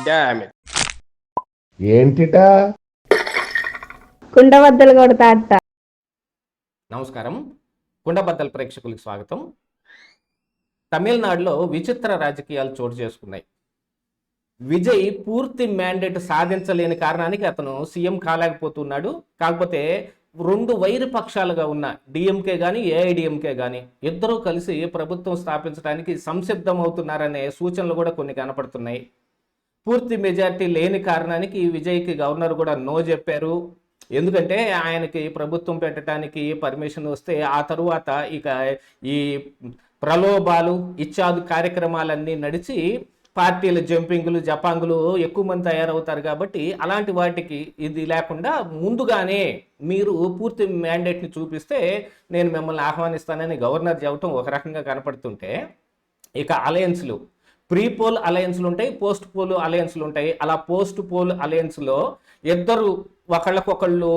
Damn it. ఏంటిటా కుండబద్దలు కొడతా అత్త. నమస్కారం, కుండబద్దల ప్రేక్షకులకు స్వాగతం. తమిళనాడులో విచిత్ర రాజకీయాలు చోటు చేసుకున్నాయి. విజయ్ పూర్తి మ్యాండేట్ సాధించలేని కారణానికి అతను సీఎం కాలేకపోతున్నాడు. కాకపోతే రెండు వైరు పక్షాలుగా ఉన్న డిఎంకే కానీ ఏఐడిఎంకే కానీ ఇద్దరూ కలిసి ప్రభుత్వం స్థాపించడానికి సంసిద్ధమవుతున్నారనే సూచనలు కూడా కొన్ని కనపడుతున్నాయి. పూర్తి మెజార్టీ లేని కారణానికి విజయ్కి గవర్నర్ కూడా నో చెప్పారు. ఎందుకంటే ఆయనకి ప్రభుత్వం పెట్టడానికి పర్మిషన్ వస్తే ఆ తరువాత ఇక ఈ ప్రలోభాలు ఇత్యాది కార్యక్రమాలన్నీ నడిచి పార్టీల జంపింగులు జపాంగులు ఎక్కువ మంది తయారవుతారు. కాబట్టి అలాంటి వాటికి ఇది లేకుండా ముందుగానే మీరు పూర్తి మ్యాండేట్ని చూపిస్తే నేను మిమ్మల్ని ఆహ్వానిస్తానని గవర్నర్ చెప్పడం ఒక రకంగా కనపడుతుంటే, ఇక అలయన్స్లు ప్రీ పోల్ అలయన్స్లు ఉంటాయి, పోస్ట్ పోల్ అలయన్స్లు ఉంటాయి. అలా పోస్ట్ పోల్ అలయన్స్లో ఇద్దరు ఒకళ్ళకొకళ్ళు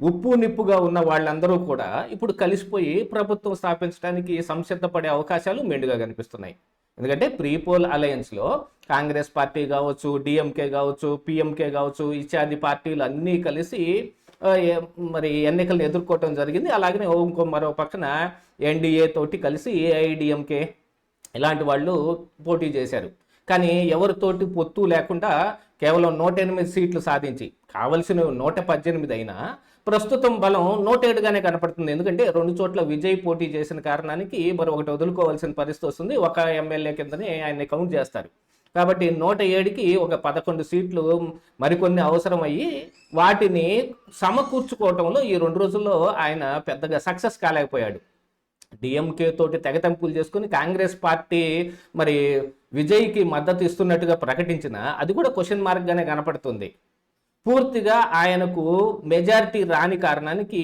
ఉప్పు నిప్పుగా ఉన్న వాళ్ళందరూ కూడా ఇప్పుడు కలిసిపోయి ప్రభుత్వం స్థాపించడానికి సంసిద్ధపడే అవకాశాలు మెండుగా కనిపిస్తున్నాయి. ఎందుకంటే ప్రీ పోల్ అలయన్స్లో కాంగ్రెస్ పార్టీ కావచ్చు, డిఎంకే కావచ్చు, పిఎంకే కావచ్చు, ఇత్యాది పార్టీలు అన్నీ కలిసి మరి ఎన్నికలను ఎదుర్కోవటం జరిగింది. అలాగనే ఇంకో మరో పక్కన ఎన్డీఏ తోటి కలిసి ఏఐడిఎంకే ఇలాంటి వాళ్ళు పోటీ చేశారు. కానీ ఎవరితోటి పొత్తు లేకుండా కేవలం 108 సీట్లు సాధించి కావలసిన 118 అయినా ప్రస్తుతం బలం 107గానే కనపడుతుంది. ఎందుకంటే రెండు చోట్ల విజయ్ పోటీ చేసిన కారణానికి మరి ఒకటి వదులుకోవాల్సిన పరిస్థితి వస్తుంది. ఒక ఎమ్మెల్యే కిందనే ఆయన్ని కౌంట్ చేస్తారు. కాబట్టి 107కి ఒక 11 సీట్లు మరికొన్ని అవసరం అయ్యి వాటిని సమకూర్చుకోవటంలో ఈ 2 రోజుల్లో ఆయన పెద్దగా సక్సెస్ కాలేకపోయాడు. డిఎంకే తోటి తెగతెంపులు చేసుకుని కాంగ్రెస్ పార్టీ మరి విజయ్కి మద్దతు ఇస్తున్నట్టుగా ప్రకటించిన అది కూడా క్వశ్చన్ మార్క్గానే కనపడుతుంది. పూర్తిగా ఆయనకు మెజారిటీ రాని కారణానికి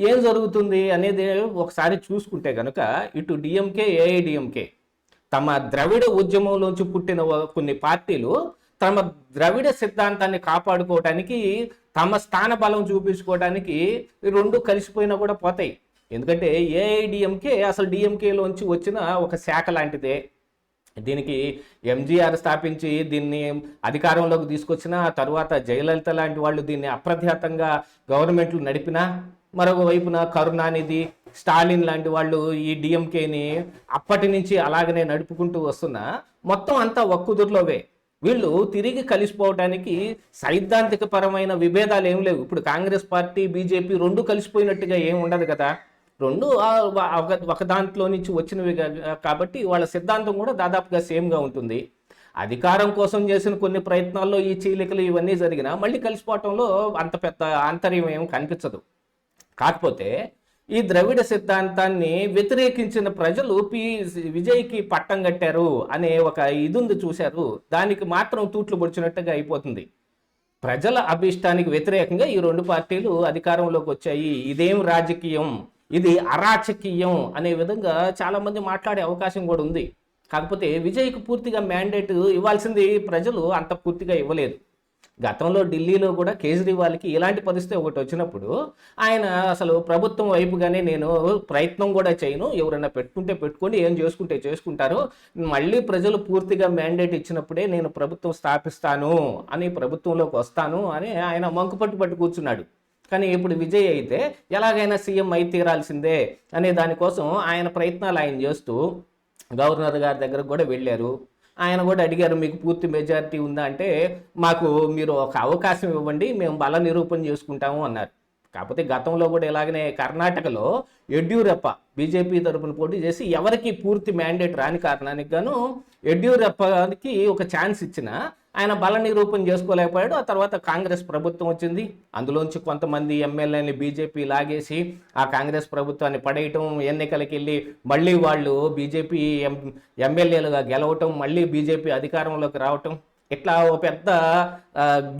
ఏం జరుగుతుంది అనేది ఒకసారి చూసుకుంటే కనుక ఇటు డిఎంకే ఏఐడిఎంకే తమ ద్రవిడ ఉద్యమంలోంచి పుట్టిన కొన్ని పార్టీలు తమ ద్రవిడ సిద్ధాంతాన్ని కాపాడుకోవడానికి తమ స్థాన బలం చూపించుకోవడానికి రెండు కలిసిపోయినా కూడా పోతాయి. ఎందుకంటే ఏఐడిఎంకే అసలు డిఎంకేలోంచి వచ్చిన ఒక శాఖ లాంటిదే. దీనికి ఎంజీఆర్ స్థాపించి దీన్ని అధికారంలోకి తీసుకొచ్చిన తరువాత జయలలిత లాంటి వాళ్ళు దీన్ని అప్రఖ్యాతంగా గవర్నమెంట్లు నడిపినా, మరొక వైపున కరుణానిధి, స్టాలిన్ లాంటి వాళ్ళు ఈ డిఎంకేని అప్పటి నుంచి అలాగనే నడుపుకుంటూ వస్తున్నా మొత్తం అంతా ఒక్కుదుర్లోవే. వీళ్ళు తిరిగి కలిసిపోవడానికి సైద్ధాంతిక పరమైన విభేదాలు ఏం లేవు. ఇప్పుడు కాంగ్రెస్ పార్టీ బీజేపీ రెండు కలిసిపోయినట్టుగా ఏం ఉండదు కదా. రెండు ఒక దాంట్లో నుంచి వచ్చినవి కాబట్టి వాళ్ళ సిద్ధాంతం కూడా దాదాపుగా సేమ్గా ఉంటుంది. అధికారం కోసం చేసిన కొన్ని ప్రయత్నాల్లో ఈ చీలికలు ఇవన్నీ జరిగినా మళ్ళీ కలిసిపోవటంలో అంత పెద్ద ఆంతర్యం ఏం కనిపించదు. కాకపోతే ఈ ద్రవిడ సిద్ధాంతాన్ని వ్యతిరేకించిన ప్రజలు విజయ్కి పట్టం కట్టారు అనే ఒక ఇది చూశారు. దానికి మాత్రం తూట్లు పొడిచినట్టుగా అయిపోతుంది. ప్రజల అభిష్టానికి వ్యతిరేకంగా ఈ రెండు పార్టీలు అధికారంలోకి వచ్చాయి. ఇదేం రాజకీయం, ఇది అరాచకీయం అనే విధంగా చాలామంది మాట్లాడే అవకాశం కూడా ఉంది. కాకపోతే విజయ్కి పూర్తిగా మ్యాండేట్ ఇవ్వాల్సింది ప్రజలు అంత పూర్తిగా ఇవ్వలేదు. గతంలో ఢిల్లీలో కూడా కేజ్రీవాల్కి ఇలాంటి పరిస్థితి ఒకటి వచ్చినప్పుడు ఆయన అసలు ప్రభుత్వం వైపుగానే నేను ప్రయత్నం కూడా చేయను, ఎవరైనా పెట్టుకుంటే పెట్టుకోండి, ఏం చేసుకుంటే చేసుకుంటారు, మళ్ళీ ప్రజలు పూర్తిగా మ్యాండేట్ ఇచ్చినప్పుడే నేను ప్రభుత్వం స్థాపిస్తాను అని ప్రభుత్వంలోకి వస్తాను అని ఆయన మంకుపట్టు కూర్చున్నాడు. కానీ ఇప్పుడు విజయ్ అయితే ఎలాగైనా సీఎం అయి తీరాల్సిందే అనే దానికోసం ఆయన ప్రయత్నాలు ఆయన చేస్తూ గవర్నర్ గారి దగ్గరకు కూడా వెళ్ళారు. ఆయన కూడా అడిగారు, మీకు పూర్తి మెజారిటీ ఉందా అంటే మాకు మీరు ఒక అవకాశం ఇవ్వండి, మేము బల నిరూపణ చేసుకుంటాము అన్నారు. కాకపోతే గతంలో కూడా ఇలాగనే కర్ణాటకలో యడ్యూరప్ప బీజేపీ తరపున పోటీ చేసి ఎవరికి పూర్తి మ్యాండేట్ రాని కారణానికి గాను యడ్యూరప్పకి ఒక ఛాన్స్ ఇచ్చిన ఆయన బల నిరూపణ చేసుకోలేకపోయాడు. ఆ తర్వాత కాంగ్రెస్ ప్రభుత్వం వచ్చింది. అందులోంచి కొంతమంది ఎమ్మెల్యేని బీజేపీ లాగేసి ఆ కాంగ్రెస్ ప్రభుత్వాన్ని పడేయటం, ఎన్నికలకి వెళ్ళి మళ్ళీ వాళ్ళు బీజేపీ ఎమ్మెల్యేలుగా గెలవటం, మళ్ళీ బీజేపీ అధికారంలోకి రావటం, ఇట్లా ఒక పెద్ద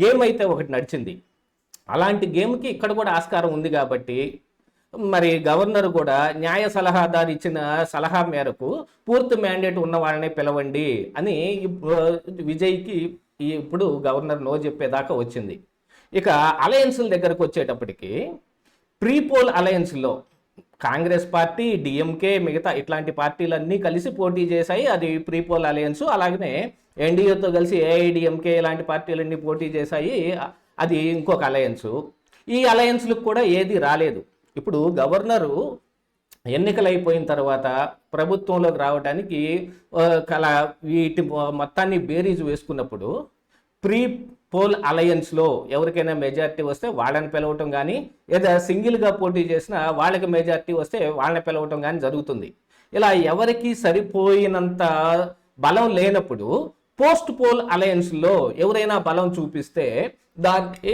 గేమ్ అయితే ఒకటి నడిచింది. అలాంటి గేమ్కి ఇక్కడ కూడా ఆస్కారం ఉంది. కాబట్టి మరి గవర్నర్ కూడా న్యాయ సలహాదారు ఇచ్చిన సలహా మేరకు పూర్తి మ్యాండేట్ ఉన్న వాళ్ళనే పిలవండి అని విజయ్కి ఇప్పుడు గవర్నర్ నో చెప్పేదాకా వచ్చింది. ఇక అలయన్స్ల దగ్గరకు వచ్చేటప్పటికి ప్రీపోల్ అలయన్స్లో కాంగ్రెస్ పార్టీ, డిఎంకే, మిగతా ఇట్లాంటి పార్టీలన్నీ కలిసి పోటీ చేశాయి. అది ప్రీపోల్ అలయన్స్. అలాగనే ఎన్డీఏతో కలిసి ఏఐడిఎంకే ఇలాంటి పార్టీలన్నీ పోటీ చేశాయి. అది ఇంకొక అలయన్స్. ఈ అలయన్స్లకు కూడా ఏది రాలేదు. ఇప్పుడు గవర్నరు ఎన్నికలు అయిపోయిన తర్వాత ప్రభుత్వంలోకి రావడానికి వీటి మొత్తాన్ని బేరీజు వేసుకున్నప్పుడు ప్రీ పోల్ అలయన్స్లో ఎవరికైనా మెజారిటీ వస్తే వాళ్ళని పిలవటం కానీ, లేదా సింగిల్గా పోటీ చేసినా వాళ్ళకి మెజారిటీ వస్తే వాళ్ళని పిలవటం కానీ జరుగుతుంది. ఇలా ఎవరికి సరిపోయినంత బలం లేనప్పుడు పోస్ట్ పోల్ అలయన్స్లో ఎవరైనా బలం చూపిస్తే దాన్ని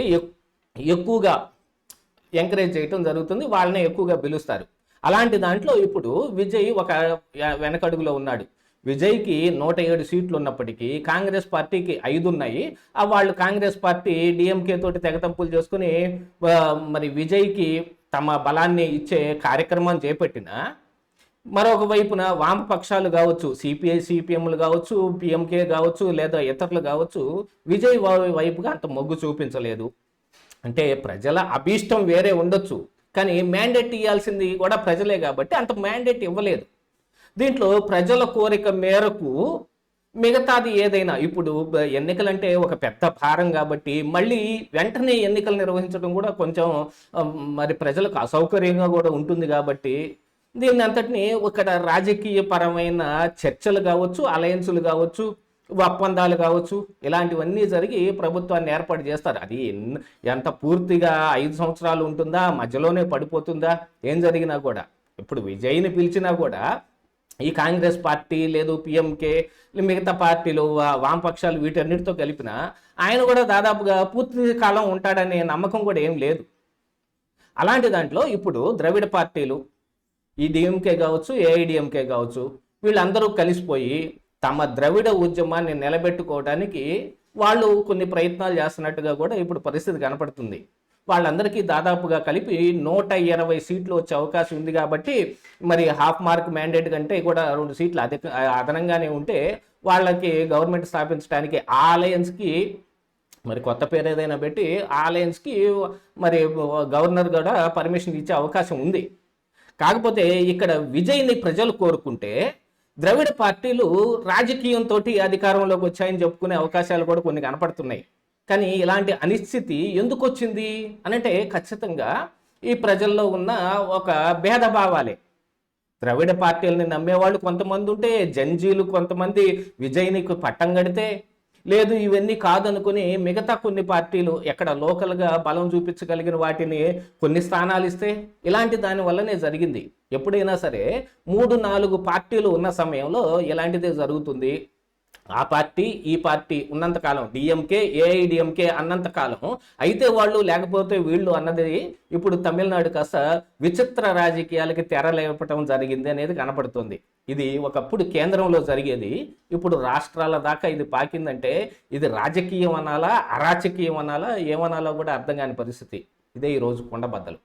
ఎక్కువగా ఎంకరేజ్ చేయటం జరుగుతుంది, వాళ్ళని ఎక్కువగా పిలుస్తారు. అలాంటి దాంట్లో ఇప్పుడు విజయ్ ఒక వెనకడుగులో ఉన్నాడు. విజయ్కి 107 సీట్లు ఉన్నప్పటికీ కాంగ్రెస్ పార్టీకి 5 ఉన్నాయి. వాళ్ళు కాంగ్రెస్ పార్టీ డిఎంకే తోటి తెగతంపులు చేసుకుని మరి విజయ్కి తమ బలాన్ని ఇచ్చే కార్యక్రమం చేపట్టిన, మరొక వైపున వామపక్షాలు కావచ్చు, సిపిఐ సిపిఎంలు కావచ్చు, పిఎంకే కావచ్చు, లేదా ఇతరులు కావచ్చు, విజయ్ వైపుగా అంత మొగ్గు చూపించలేదు. అంటే ప్రజల అభీష్టం వేరే ఉండొచ్చు, కానీ మ్యాండేట్ ఇవ్వాల్సింది కూడా ప్రజలే కాబట్టి అంత మ్యాండేట్ ఇవ్వలేదు. దీంట్లో ప్రజల కోరిక మేరకు మిగతాది ఏదైనా, ఇప్పుడు ఎన్నికలంటే ఒక పెద్ద భారం కాబట్టి మళ్ళీ వెంటనే ఎన్నికలు నిర్వహించడం కూడా కొంచెం మరి ప్రజలకు అసౌకర్యంగా కూడా ఉంటుంది కాబట్టి దీన్ని అంతటిని ఇక్కడ రాజకీయపరమైన చర్చలు కావచ్చు, అలయన్సులు కావచ్చు, ఒప్పందాలు కావచ్చు, ఇలాంటివన్నీ జరిగి ప్రభుత్వాన్ని ఏర్పాటు చేస్తారు. అది ఎంత పూర్తిగా 5 సంవత్సరాలు ఉంటుందా, మధ్యలోనే పడిపోతుందా, ఏం జరిగినా కూడా. ఇప్పుడు విజయ్ని పిలిచినా కూడా ఈ కాంగ్రెస్ పార్టీ లేదు పిఎంకే మిగతా పార్టీలు వామపక్షాలు వీటన్నిటితో కలిపిన ఆయన కూడా దాదాపుగా పూర్తి కాలం ఉంటాడనే నమ్మకం కూడా ఏం లేదు. అలాంటి దాంట్లో ఇప్పుడు ద్రవిడ పార్టీలు, ఈ డిఎంకే కావచ్చు, ఏఐడిఎంకే కావచ్చు, వీళ్ళందరూ కలిసిపోయి తమ ద్రవిడ ఉద్యమాన్ని నిలబెట్టుకోవడానికి వాళ్ళు కొన్ని ప్రయత్నాలు చేస్తున్నట్టుగా కూడా ఇప్పుడు పరిస్థితి కనపడుతుంది. వాళ్ళందరికీ దాదాపుగా కలిపి 120 సీట్లు వచ్చే అవకాశం ఉంది కాబట్టి మరి హాఫ్ మార్క్ మ్యాండేట్ కంటే కూడా 2 సీట్లు అదనంగానే ఉంటే వాళ్ళకి గవర్నమెంట్ స్థాపించడానికి ఆ అలయన్స్కి మరి కొత్త పేరు ఏదైనా పెట్టి ఆ అలయన్స్కి మరి గవర్నర్ కూడా పర్మిషన్ ఇచ్చే అవకాశం ఉంది. కాకపోతే ఇక్కడ విజయ్ని ప్రజలు కోరుకుంటే ద్రవిడ పార్టీలు రాజకీయంతో అధికారంలోకి వచ్చాయని చెప్పుకునే అవకాశాలు కూడా కొన్ని కనపడుతున్నాయి. కానీ ఇలాంటి అనిశ్చితి ఎందుకు వచ్చింది అనంటే ఖచ్చితంగా ఈ ప్రజల్లో ఉన్న ఒక భేదభావాలే. ద్రవిడ పార్టీలని నమ్మేవాళ్ళు కొంతమంది ఉంటే, జంజీలు కొంతమంది విజయ్ని పట్టం కడితే, లేదు ఇవన్నీ కాదనుకుని మిగతా కొన్ని పార్టీలు ఎక్కడ లోకల్గా బలం చూపించగలిగిన వాటిని కొన్ని స్థానాలు ఇస్తే, ఇలాంటి దాని వల్లనే జరిగింది. ఎప్పుడైనా సరే 3-4 పార్టీలు ఉన్న సమయంలో ఇలాంటిదే జరుగుతుంది. ఆ పార్టీ ఈ పార్టీ ఉన్నంతకాలం, డిఎంకే ఏఐడిఎంకే అన్నంతకాలం అయితే వాళ్ళు లేకపోతే వీళ్ళు అన్నది ఇప్పుడు తమిళనాడు కాస్త విచిత్ర రాజకీయాలకి తెరలేపటం జరిగింది అనేది కనపడుతుంది. ఇది ఒకప్పుడు కేంద్రంలో జరిగేది, ఇప్పుడు రాష్ట్రాల దాకా ఇది పాకిందంటే ఇది రాజకీయం అనాలా, అరాచకీయం అనాలా, ఏమనాలో కూడా అర్థం కాని పరిస్థితి. ఇదే ఈరోజు కొండబద్దలు.